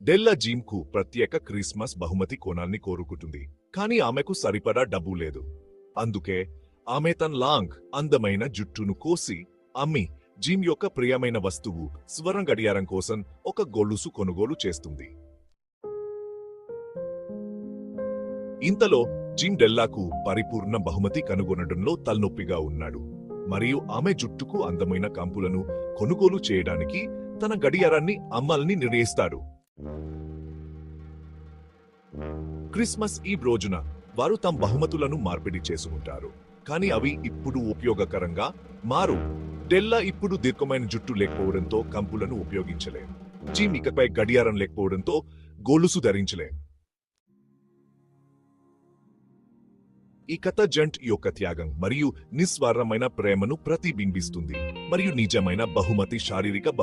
డెల్లా జీమ్కు ప్రత్యేక క్రిస్మస్ బహుమతి కొనాలని కోరుకుంటుంది, కానీ ఆమెకు సరిపడా డబ్బు లేదు. అందుకే ఆమె తన లాంగ్ అందమైన జుట్టును కోసి అమ్మి జిమ్ యొక్క ప్రియమైన వస్తువు స్వరం గడియారం కోసం ఒక గొలుసు కొనుగోలు చేస్తుంది. ఇంతలో జిమ్ డెల్లాకు పరిపూర్ణ బహుమతి కనుగొనడంలో తలనొప్పిగా ఉన్నాడు మరియు ఆమె జుట్టుకు అందమైన కంపులను కొనుగోలు చేయడానికి తన గడియారాన్ని అమ్మాలని నిర్ణయిస్తాడు. క్రిస్మస్ ఈవ్ రోజున వారు తమ బహుమతులను మార్పిడి చేసుకుంటారు, కానీ అవి ఇప్పుడు ఉపయోగకరంగా మారు. డెల్లా ఇప్పుడు దీర్ఘమైన జుట్టు లేకపోవడంతో కంపులను ఉపయోగించలేం. జిమ్ ఇకపై గడియారం లేకపోవడంతో గొలుసు ధరించలేం. ఈ కథ జంట్ యొక్క త్యాగం మరియు నిస్వార్థమైన ప్రేమను ప్రతిబింబిస్తుంది మరియు నిజమైన బహుమతి శారీరక